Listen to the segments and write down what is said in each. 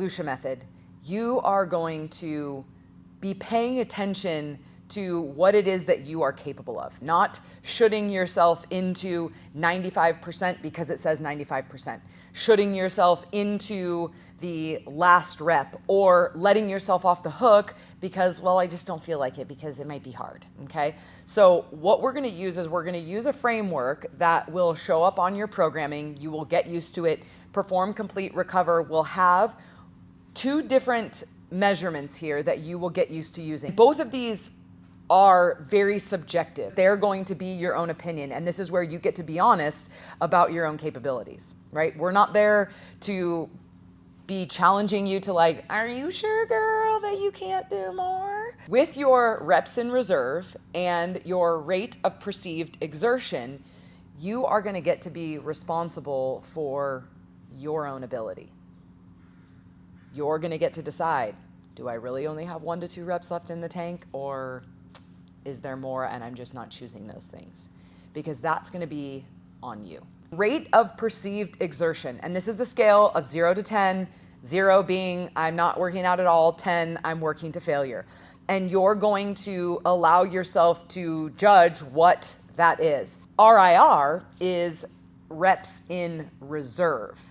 Lüsha Method, you are going to be paying attention to what it is that you are capable of, not shooting yourself into 95% because it says 95%, shooting yourself into the last rep, or letting yourself off the hook because, well, I just don't feel like it because it might be hard, okay? So what we're gonna use is we're gonna use a framework that will show up on your programming. You will get used to it. Perform, complete, recover will have two different measurements here that you will get used to using. Both of these are very subjective. They're going to be your own opinion, and this is where you get to be honest about your own capabilities, right? We're not there to be challenging you to like, are you sure, girl, that you can't do more? With your reps in reserve and your rate of perceived exertion, you are going to get to be responsible for your own ability. You're going to get to decide, do I really only have 1 to 2 reps left in the tank, or is there more and I'm just not choosing those things? Because that's going to be on you. Rate of perceived exertion, and this is a scale of 0 to 10, 0 being I'm not working out at all, 10 I'm working to failure. And you're going to allow yourself to judge what that is. RIR is reps in reserve.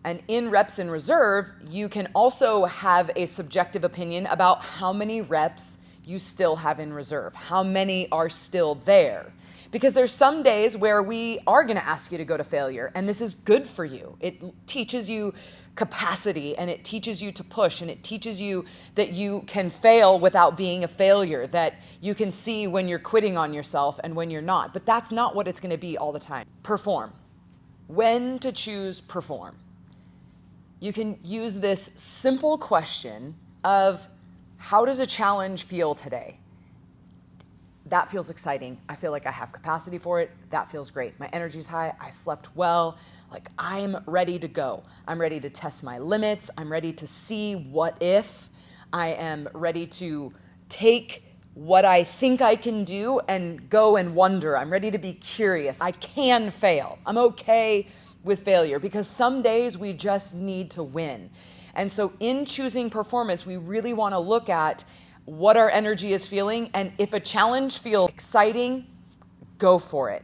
And in reps in reserve, you can also have a subjective opinion about how many reps you still have in reserve, how many are still there. Because there's some days where we are gonna ask you to go to failure, and this is good for you. It teaches you capacity, and it teaches you to push, and it teaches you that you can fail without being a failure, that you can see when you're quitting on yourself and when you're not. But that's not what it's gonna be all the time. Perform. When to choose perform. You can use this simple question of, how does a challenge feel today? That feels exciting. I feel like I have capacity for it. That feels great. My energy's high. I slept well. Like, I'm ready to go. I'm ready to test my limits. I'm ready to see what if. I am ready to take what I think I can do and go and wonder. I'm ready to be curious. I can fail. I'm okay with failure, because some days we just need to win. And so in choosing performance, we really want to look at what our energy is feeling, and if a challenge feels exciting, go for it.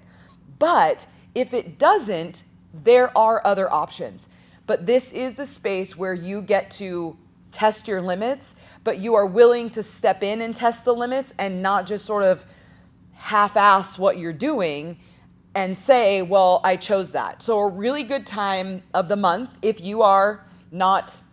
But if it doesn't, there are other options. But this is the space where you get to test your limits, but you are willing to step in and test the limits and not just sort of half-ass what you're doing and say, well, I chose that. So a really good time of the month, if you are not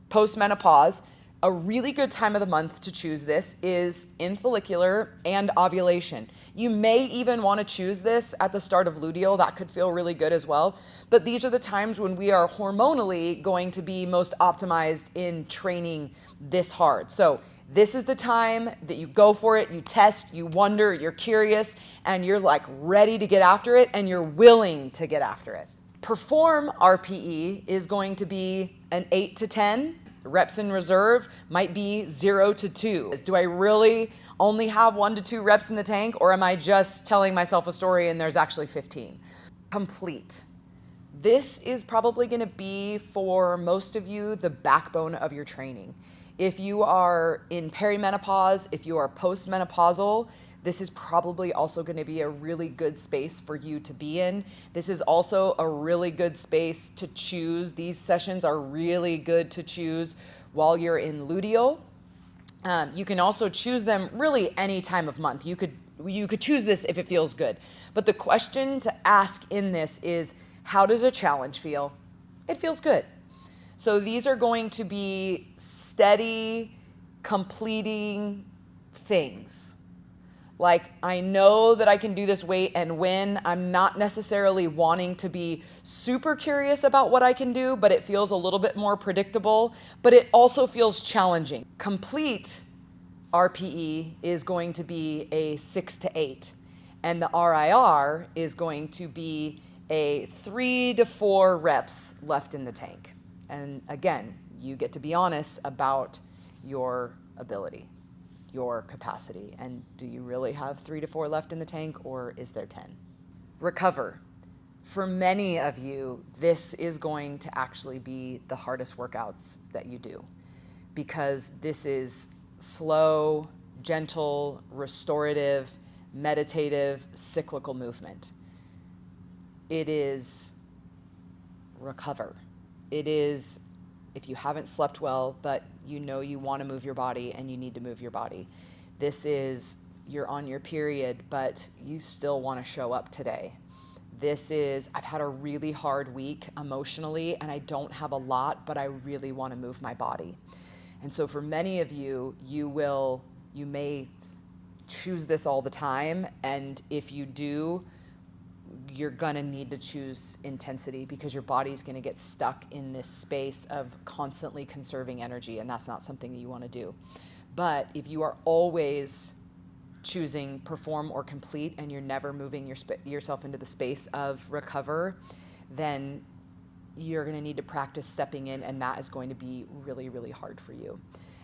post-menopause, a really good time of the month to choose this is in follicular and ovulation. You may even want to choose this at the start of luteal. That could feel really good as well. But these are the times when we are hormonally going to be most optimized in training this hard. So this is the time that you go for it, you test, you wonder, you're curious, and you're like ready to get after it, and you're willing to get after it. Perform RPE is going to be an 8 to 10. Reps in reserve might be 0 to 2. Do I really only have 1 to 2 reps in the tank, or am I just telling myself a story and there's actually 15? Complete. This is probably going to be, for most of you, the backbone of your training. If you are in perimenopause, if you are postmenopausal, this is probably also going to be a really good space for you to be in. This is also a really good space to choose. These sessions are really good to choose while you're in luteal. You can also choose them really any time of month. You could choose this if it feels good. But the question to ask in this is, how does a challenge feel? It feels good. So these are going to be steady, completing things. Like, I know that I can do this weight and win. I'm not necessarily wanting to be super curious about what I can do, but it feels a little bit more predictable, but it also feels challenging. Complete RPE is going to be a 6 to 8, and the RIR is going to be a 3 to 4 reps left in the tank. And again, you get to be honest about your ability, your capacity, and do you really have 3 to 4 left in the tank, or is there 10? Recover. For many of you, this is going to actually be the hardest workouts that you do, because this is slow, gentle, restorative, meditative, cyclical movement. It is recover. It is, if you haven't slept well, but you know you want to move your body and you need to move your body. This is, you're on your period, but you still want to show up today. This is, I've had a really hard week emotionally and I don't have a lot, but I really want to move my body. And so for many of you, you may choose this all the time. And if you do, you're going to need to choose intensity, because your body's going to get stuck in this space of constantly conserving energy. And that's not something that you want to do. But if you are always choosing perform or complete and you're never moving yourself into the space of recover, then you're going to need to practice stepping in, and that is going to be really, really hard for you.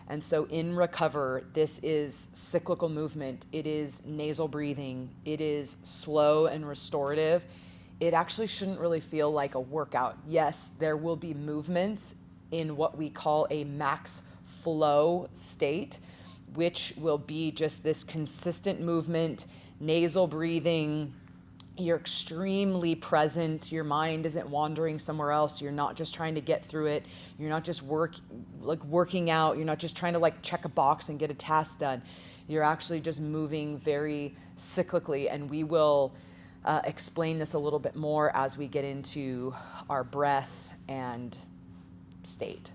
And so in recover, this is cyclical movement. It is nasal breathing. It is slow and restorative. It actually shouldn't really feel like a workout. Yes, there will be movements in what we call a max flow state, which will be just this consistent movement, nasal breathing. You're extremely present. Your mind isn't wandering somewhere else. You're not just trying to get through it. You're not just working out. You're not just trying to check a box and get a task done. You're actually just moving very cyclically. And we will explain this a little bit more as we get into our breath and state.